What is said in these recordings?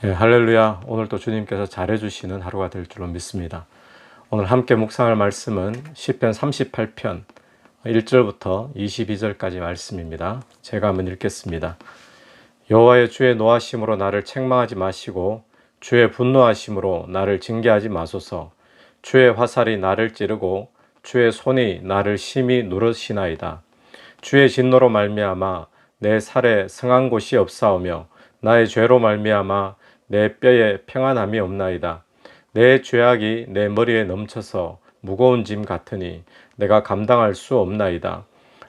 예, 할렐루야. 오늘도 주님께서 잘해주시는 하루가 될 줄로 믿습니다. 오늘 함께 묵상할 말씀은 시편 38편 1절부터 22절까지 말씀입니다. 제가 한번 읽겠습니다. 여호와여, 주의 노하심으로 나를 책망하지 마시고 주의 분노하심으로 나를 징계하지 마소서. 주의 화살이 나를 찌르고 주의 손이 나를 심히 누르시나이다. 주의 진노로 말미암아 내 살에 성한 곳이 없사오며 나의 죄로 말미암아 내 뼈에 평안함이 없나이다. 내 죄악이 내 머리에 넘쳐서 무거운 짐 같으니 내가 감당할 수 없나이다.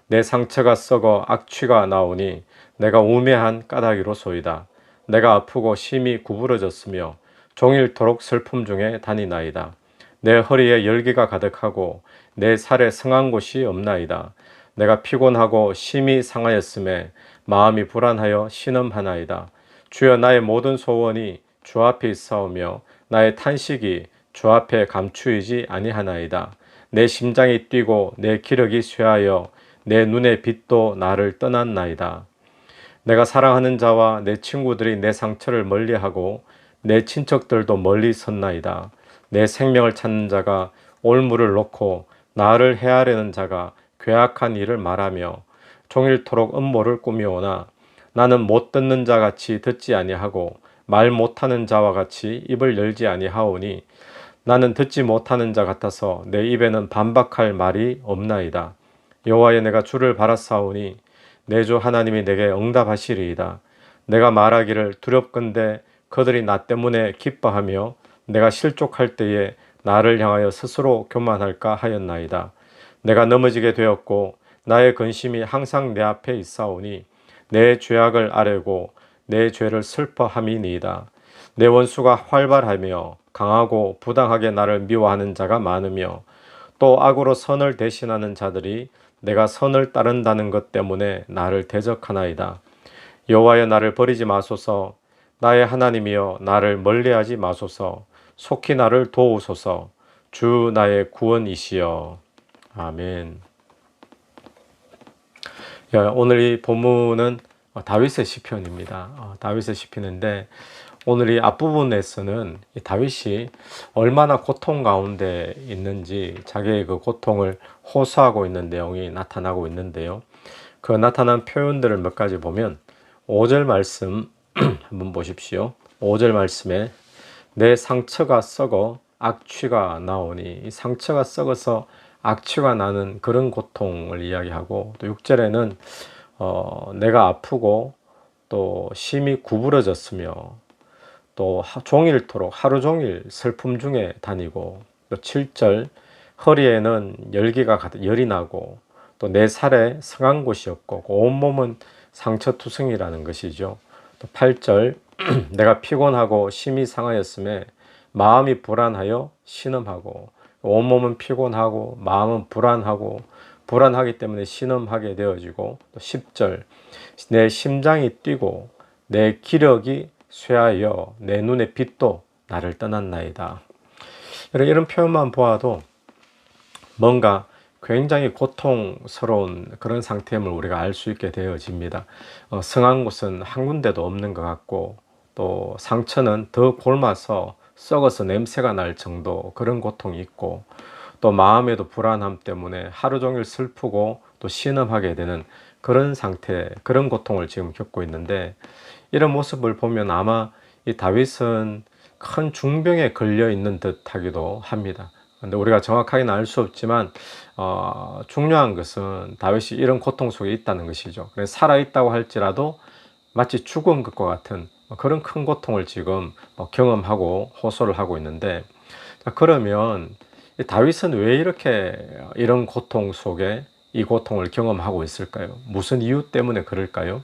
내 상처가 썩어 악취가 나오니 내가 우매한 까닭이로소이다. 내가 아프고 심히 구부러졌으며 종일토록 슬픔 중에 다니나이다. 내 허리에 열기가 가득하고 내 살에 성한 곳이 없나이다. 내가 피곤하고 심히 상하였음에 마음이 불안하여 신음하나이다. 주여, 나의 모든 소원이 주 앞에 있사오며 나의 탄식이 주 앞에 감추이지 아니하나이다. 내 심장이 뛰고 내 기력이 쇠하여 내 눈의 빛도 나를 떠났나이다. 내가 사랑하는 자와 내 친구들이 내 상처를 멀리하고 내 친척들도 멀리 섰나이다. 내 생명을 찾는 자가 올무를 놓고 나를 해하려는 자가 괴악한 일을 말하며 종일토록 음모를 꾸미오나 나는 못 듣는 자 같이 듣지 아니하고 말 못하는 자와 같이 입을 열지 아니하오니 나는 듣지 못하는 자 같아서 내 입에는 반박할 말이 없나이다. 여호와여, 내가 주를 바라사오니 내 주 하나님이 내게 응답하시리이다. 내가 말하기를 두렵건대 그들이 나 때문에 기뻐하며 내가 실족할 때에 나를 향하여 스스로 교만할까 하였나이다. 내가 넘어지게 되었고 나의 근심이 항상 내 앞에 있사오니 내 죄악을 아뢰고 내 죄를 슬퍼함이니이다. 내 원수가 활발하며 강하고 부당하게 나를 미워하는 자가 많으며 또 악으로 선을 대신하는 자들이 내가 선을 따른다는 것 때문에 나를 대적하나이다. 여호와여, 나를 버리지 마소서. 나의 하나님이여, 나를 멀리하지 마소서. 속히 나를 도우소서. 주 나의 구원이시여. 아멘. 오늘 이 본문은 다윗의 시편입니다. 다윗의 시편인데 오늘 이 앞부분에서는 다윗이 얼마나 고통 가운데 있는지 자기의 그 고통을 호소하고 있는 내용이 나타나고 있는데요. 그 나타난 표현들을 몇 가지 보면 5절 말씀 한번 보십시오. 5절 말씀에 내 상처가 썩어 악취가 나오니, 이 상처가 썩어서 악취가 나는 그런 고통을 이야기하고, 또 6절에는 내가 아프고 또 심히 구부러졌으며 또 종일토록 하루 종일 슬픔 중에 다니고, 또 7절 허리에는 열이 나고 또 내 살에 성한 곳이 없고 온몸은 상처투성이라는 것이죠. 또 8절 내가 피곤하고 심히 상하였음에 마음이 불안하여 신음하고, 온몸은 피곤하고 마음은 불안하기 때문에 신음하게 되어지고, 또 10절 내 심장이 뛰고 내 기력이 쇠하여 내 눈의 빛도 나를 떠났나이다. 이런 표현만 보아도 뭔가 굉장히 고통스러운 그런 상태임을 우리가 알 수 있게 되어집니다. 성한 곳은 한 군데도 없는 것 같고, 또 상처는 더 곪아서 썩어서 냄새가 날 정도 그런 고통이 있고, 또 마음에도 불안함 때문에 하루 종일 슬프고 또 신음하게 되는 그런 상태, 그런 고통을 지금 겪고 있는데, 이런 모습을 보면 아마 이 다윗은 큰 중병에 걸려 있는 듯 하기도 합니다. 근데 우리가 정확하게는 알 수 없지만 중요한 것은 다윗이 이런 고통 속에 있다는 것이죠. 그래서 살아있다고 할지라도 마치 죽은 것과 같은 그런 큰 고통을 지금 경험하고 호소를 하고 있는데, 그러면 다윗은 왜 이렇게 이런 고통 속에 이 고통을 경험하고 있을까요? 무슨 이유 때문에 그럴까요?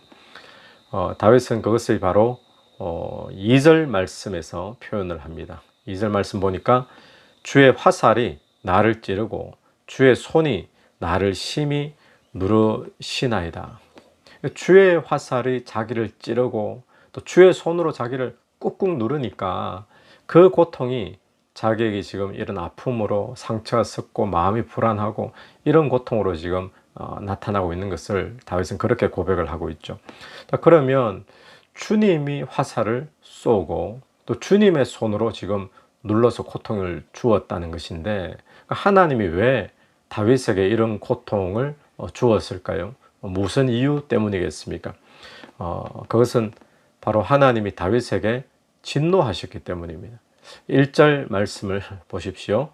다윗은 그것을 바로 2절 말씀에서 표현을 합니다. 2절 말씀 보니까 주의 화살이 나를 찌르고 주의 손이 나를 심히 누르시나이다. 주의 화살이 자기를 찌르고 또 주의 손으로 자기를 꾹꾹 누르니까 그 고통이 자기에게 지금 이런 아픔으로 상처가 썩고 마음이 불안하고 이런 고통으로 지금 나타나고 있는 것을 다윗은 그렇게 고백을 하고 있죠. 그러면 주님이 화살을 쏘고 또 주님의 손으로 지금 눌러서 고통을 주었다는 것인데, 하나님이 왜 다윗에게 이런 고통을 주었을까요? 무슨 이유 때문이겠습니까? 그것은 바로 하나님이 다윗에게 진노하셨기 때문입니다. 1절 말씀을 보십시오.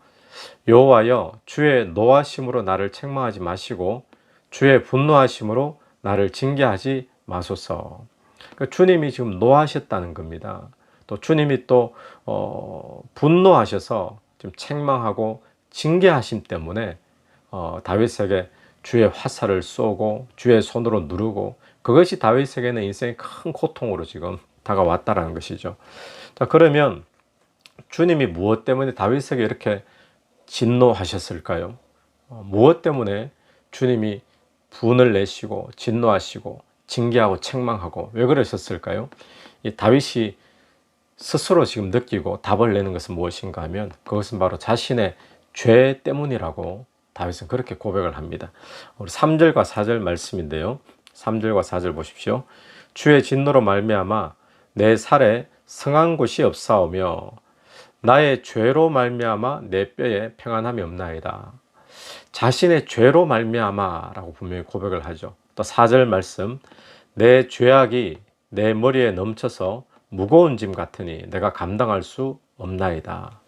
여호와여, 주의 노하심으로 나를 책망하지 마시고 주의 분노하심으로 나를 징계하지 마소서. 그러니까 주님이 지금 노하셨다는 겁니다. 또 주님이 또 분노하셔서 지금 책망하고 징계하심 때문에 다윗에게 주의 화살을 쏘고 주의 손으로 누르고, 그것이 다윗에게는 인생의 큰 고통으로 지금 다가왔다라는 것이죠. 자, 그러면 주님이 무엇 때문에 다윗에게 이렇게 진노하셨을까요? 무엇 때문에 주님이 분을 내시고 진노하시고 징계하고 책망하고 왜 그러셨을까요? 이 다윗이 스스로 지금 느끼고 답을 내는 것은 무엇인가 하면, 그것은 바로 자신의 죄 때문이라고 다윗은 그렇게 고백을 합니다. 우리 3절과 4절 말씀인데요. 3절과 4절 보십시오. 주의 진노로 말미암아 내 살에 성한 곳이 없사오며 나의 죄로 말미암아 내 뼈에 평안함이 없나이다. 자신의 죄로 말미암아라고 분명히 고백을 하죠. 또 4절 말씀, 내 죄악이 내 머리에 넘쳐서 무거운 짐 같으니 내가 감당할 수 없나이다.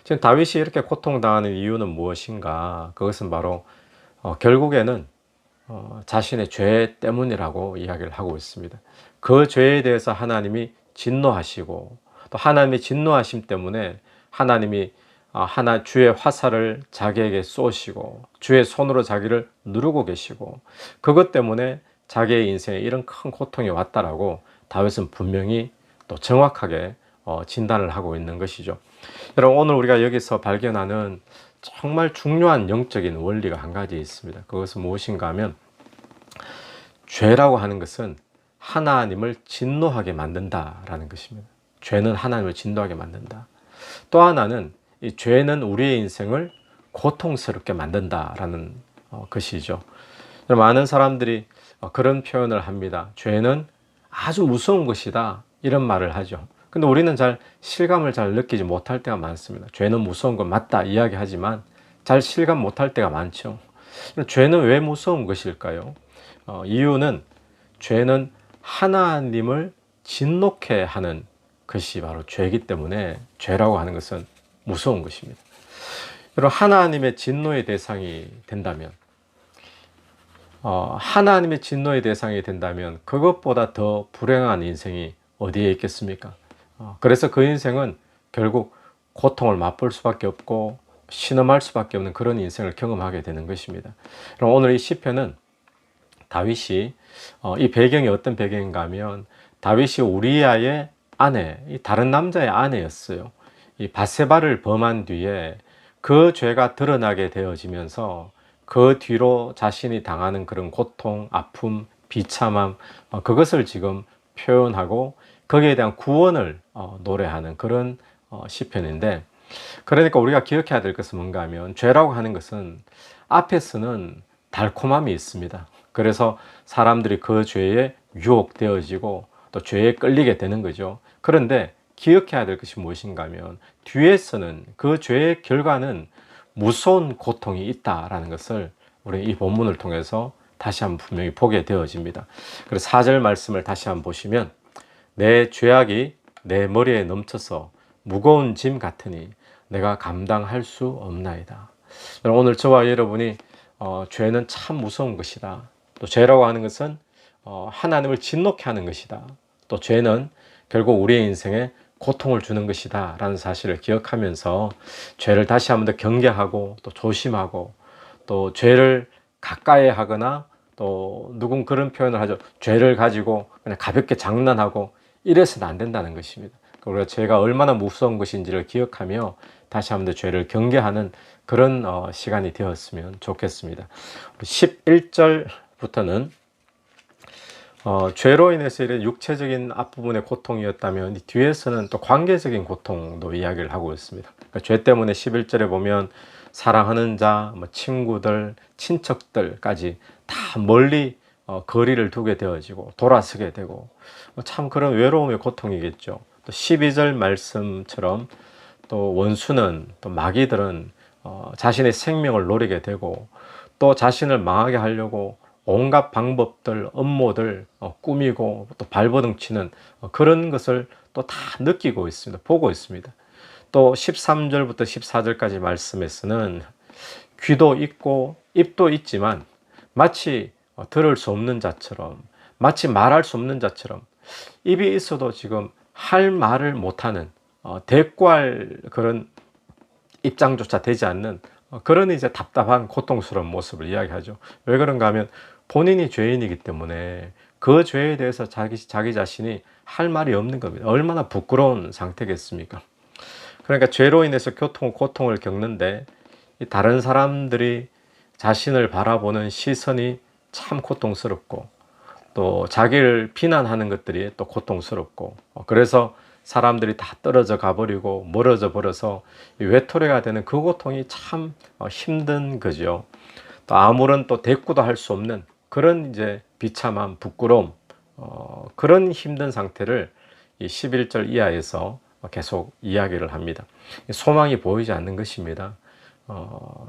지금 다윗이 이렇게 고통당하는 이유는 무엇인가? 그것은 바로 결국에는 자신의 죄 때문이라고 이야기를 하고 있습니다. 그 죄에 대해서 하나님이 진노하시고, 또 하나님의 진노하심 때문에 하나님이 주의 화살을 자기에게 쏘시고 주의 손으로 자기를 누르고 계시고, 그것 때문에 자기의 인생에 이런 큰 고통이 왔다라고 다윗은 분명히 또 정확하게 진단을 하고 있는 것이죠. 여러분, 오늘 우리가 여기서 발견하는 정말 중요한 영적인 원리가 한 가지 있습니다. 그것은 무엇인가 하면, 죄라고 하는 것은 하나님을 진노하게 만든다라는 것입니다. 죄는 하나님을 진노하게 만든다. 또 하나는 이 죄는 우리의 인생을 고통스럽게 만든다라는 것이죠. 많은 사람들이 그런 표현을 합니다. 죄는 아주 무서운 것이다, 이런 말을 하죠. 근데 우리는 실감을 잘 느끼지 못할 때가 많습니다. 죄는 무서운 건 맞다 이야기하지만 잘 실감 못할 때가 많죠. 죄는 왜 무서운 것일까요? 이유는 죄는 하나님을 진노케 하는 것이 바로 죄이기 때문에 죄라고 하는 것은 무서운 것입니다. 여러분, 하나님의 진노의 대상이 된다면, 하나님의 진노의 대상이 된다면 그것보다 더 불행한 인생이 어디에 있겠습니까? 그래서 그 인생은 결국 고통을 맛볼 수밖에 없고 신음할 수밖에 없는 그런 인생을 경험하게 되는 것입니다. 그럼 오늘 이 시편은 다윗이 이 배경이 어떤 배경인가 하면, 다윗이 우리아의 아내, 다른 남자의 아내였어요. 이 밧세바를 범한 뒤에 그 죄가 드러나게 되어지면서 그 뒤로 자신이 당하는 그런 고통, 아픔, 비참함, 그것을 지금 표현하고 거기에 대한 구원을 노래하는 그런 시편인데, 그러니까 우리가 기억해야 될 것은 뭔가 하면, 죄라고 하는 것은 앞에서는 달콤함이 있습니다. 그래서 사람들이 그 죄에 유혹되어지고 또 죄에 끌리게 되는 거죠. 그런데 기억해야 될 것이 무엇인가 하면, 뒤에서는 그 죄의 결과는 무서운 고통이 있다라는 것을 우리 이 본문을 통해서 다시 한번 분명히 보게 되어집니다. 그래서 4절 말씀을 다시 한번 보시면, 내 죄악이 내 머리에 넘쳐서 무거운 짐 같으니 내가 감당할 수 없나이다. 오늘 저와 여러분이 죄는 참 무서운 것이다. 또 죄라고 하는 것은 하나님을 진노케 하는 것이다. 또 죄는 결국 우리의 인생에 고통을 주는 것이다 라는 사실을 기억하면서 죄를 다시 한번 더 경계하고 또 조심하고, 또 죄를 가까이 하거나, 또 누군 그런 표현을 하죠. 죄를 가지고 그냥 가볍게 장난하고 이래서는 안 된다는 것입니다. 우리가 죄가 얼마나 무서운 것인지를 기억하며 다시 한번 더 죄를 경계하는 그런 시간이 되었으면 좋겠습니다. 11절부터는 죄로 인해서 이런 육체적인 앞부분의 고통이었다면, 이 뒤에서는 또 관계적인 고통도 이야기를 하고 있습니다. 그러니까 죄 때문에 11절에 보면 사랑하는 자, 친구들, 친척들까지 다 멀리 거리를 두게 되어지고 돌아서게 되고, 참 그런 외로움의 고통이겠죠. 또 12절 말씀처럼 또 원수는 또 마귀들은 자신의 생명을 노리게 되고 또 자신을 망하게 하려고 온갖 방법들, 음모들 꾸미고 또 발버둥 치는 그런 것을 또 다 느끼고 있습니다. 보고 있습니다. 또 13절부터 14절까지 말씀에서는 귀도 있고 입도 있지만 마치 들을 수 없는 자처럼, 마치 말할 수 없는 자처럼, 입이 있어도 지금 할 말을 못하는, 대꾸할 그런 입장조차 되지 않는 그런 이제 답답한 고통스러운 모습을 이야기하죠. 왜 그런가 하면 본인이 죄인이기 때문에 그 죄에 대해서 자기 자신이 할 말이 없는 겁니다. 얼마나 부끄러운 상태겠습니까? 그러니까 죄로 인해서 고통을 겪는데 다른 사람들이 자신을 바라보는 시선이 참 고통스럽고 또 자기를 비난하는 것들이 또 고통스럽고 그래서 사람들이 다 떨어져 가버리고 멀어져 버려서 외톨이가 되는 그 고통이 참 힘든 거죠. 또 아무런 또 대꾸도 할 수 없는 그런 이제 비참함, 부끄러움, 그런 힘든 상태를 이 11절 이하에서 계속 이야기를 합니다. 소망이 보이지 않는 것입니다.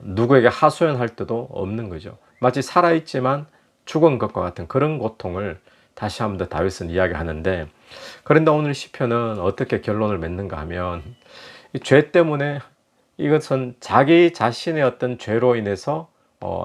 누구에게 하소연할 때도 없는 거죠. 마치 살아있지만 죽은 것과 같은 그런 고통을 다시 한 번 더 다윗은 이야기하는데, 그런데 오늘 시편은 어떻게 결론을 맺는가 하면 이 죄 때문에 이것은 자기 자신의 어떤 죄로 인해서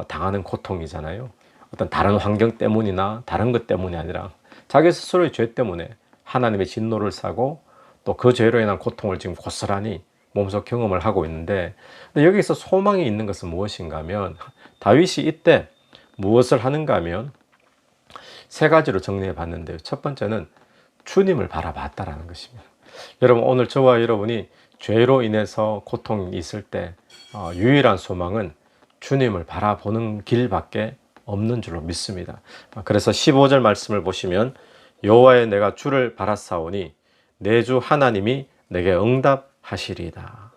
당하는 고통이잖아요. 어떤 다른 환경 때문이나 다른 것 때문이 아니라 자기 스스로의 죄 때문에 하나님의 진노를 사고 또 그 죄로 인한 고통을 지금 고스란히 몸소 경험을 하고 있는데, 근데 여기서 소망이 있는 것은 무엇인가 하면 다윗이 이때 무엇을 하는가 하면 세 가지로 정리해 봤는데요. 첫 번째는 주님을 바라봤다라는 것입니다. 여러분, 오늘 저와 여러분이 죄로 인해서 고통이 있을 때 유일한 소망은 주님을 바라보는 길밖에 없는 줄로 믿습니다. 그래서 15절 말씀을 보시면 여호와의 내가 주를 바라사오니 내 주 하나님이 내게 응답하시리이다.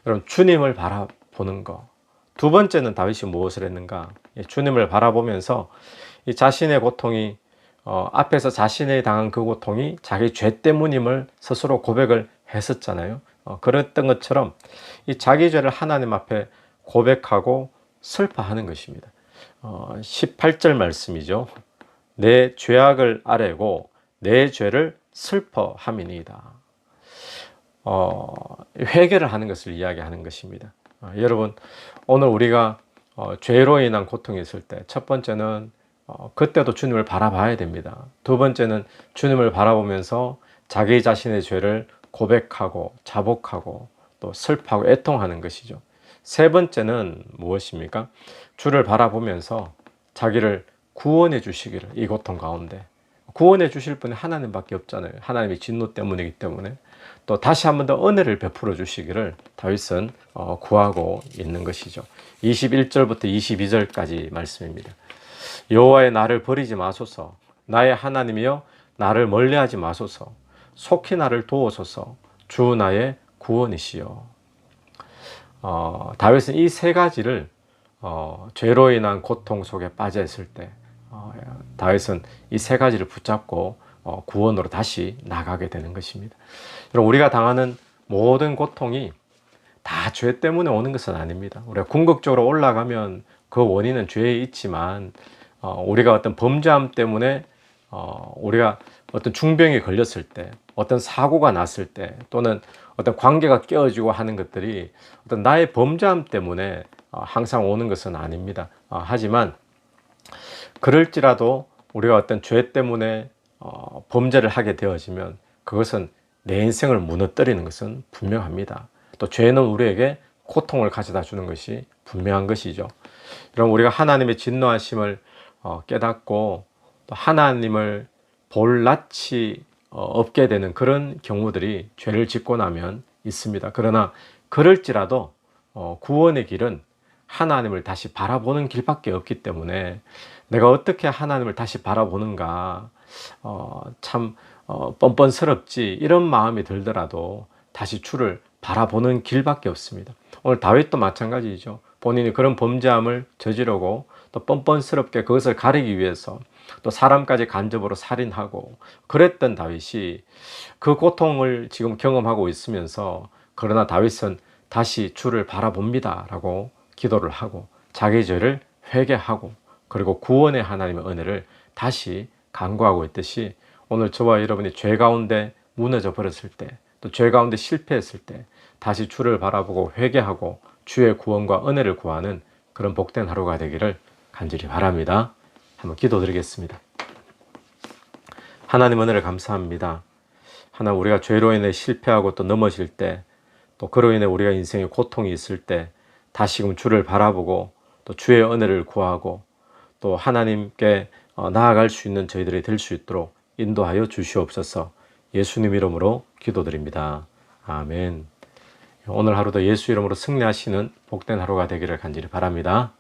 여러분, 주님을 바라보는 것. 두 번째는 다윗이 무엇을 했는가? 주님을 바라보면서 이 자신의 고통이 앞에서 자신이 당한 그 고통이 자기 죄 때문임을 스스로 고백을 했었잖아요. 그랬던 것처럼 이 자기 죄를 하나님 앞에 고백하고 슬퍼하는 것입니다. 18절 말씀이죠. 내 죄악을 아뢰고 내 죄를 슬퍼함이니이다. 회개를 하는 것을 이야기하는 것입니다. 여러분, 오늘 우리가 죄로 인한 고통이 있을 때 첫 번째는 그때도 주님을 바라봐야 됩니다. 두 번째는 주님을 바라보면서 자기 자신의 죄를 고백하고 자복하고 또 슬퍼하고 애통하는 것이죠. 세 번째는 무엇입니까? 주를 바라보면서 자기를 구원해 주시기를, 이 고통 가운데 구원해 주실 분이 하나님밖에 없잖아요. 하나님의 진노 때문이기 때문에 또 다시 한 번 더 은혜를 베풀어 주시기를 다윗은 구하고 있는 것이죠. 21절부터 22절까지 말씀입니다. 여호와의 나를 버리지 마소서. 나의 하나님이여 나를 멀리하지 마소서. 속히 나를 도우소서. 주 나의 구원이시여. 다윗은 이 세 가지를 죄로 인한 고통 속에 빠져 있을 때 다윗은 이 세 가지를 붙잡고 구원으로 다시 나가게 되는 것입니다. 여러분, 우리가 당하는 모든 고통이 다 죄 때문에 오는 것은 아닙니다. 우리가 궁극적으로 올라가면 그 원인은 죄에 있지만 우리가 어떤 범죄함 때문에 우리가 어떤 중병에 걸렸을 때, 어떤 사고가 났을 때, 또는 어떤 관계가 깨어지고 하는 것들이 어떤 나의 범죄함 때문에 항상 오는 것은 아닙니다. 하지만 그럴지라도 우리가 어떤 죄 때문에 범죄를 하게 되어지면 그것은 내 인생을 무너뜨리는 것은 분명합니다. 또 죄는 우리에게 고통을 가져다 주는 것이 분명한 것이죠. 그럼 우리가 하나님의 진노하심을 깨닫고 또 하나님을 볼 낯이 없게 되는 그런 경우들이 죄를 짓고 나면 있습니다. 그러나 그럴지라도 구원의 길은 하나님을 다시 바라보는 길밖에 없기 때문에 내가 어떻게 하나님을 다시 바라보는가, 참 뻔뻔스럽지 이런 마음이 들더라도 다시 주를 바라보는 길밖에 없습니다. 오늘 다윗도 마찬가지죠. 본인이 그런 범죄함을 저지르고 또 뻔뻔스럽게 그것을 가리기 위해서 또 사람까지 간접으로 살인하고 그랬던 다윗이 그 고통을 지금 경험하고 있으면서 그러나 다윗은 다시 주를 바라봅니다라고 기도를 하고 자기 죄를 회개하고 그리고 구원의 하나님의 은혜를 다시 간구하고 있듯이 오늘 저와 여러분이 죄 가운데 무너져 버렸을 때 또 죄 가운데 실패했을 때 다시 주를 바라보고 회개하고 주의 구원과 은혜를 구하는 그런 복된 하루가 되기를 간절히 바랍니다. 한번 기도드리겠습니다. 하나님 은혜를 감사합니다. 하나님 우리가 죄로 인해 실패하고 또 넘어질 때 또 그로 인해 우리가 인생에 고통이 있을 때 다시금 주를 바라보고 또 주의 은혜를 구하고 또 하나님께 나아갈 수 있는 저희들이 될 수 있도록 인도하여 주시옵소서. 예수님 이름으로 기도드립니다. 아멘. 오늘 하루도 예수 이름으로 승리하시는 복된 하루가 되기를 간절히 바랍니다.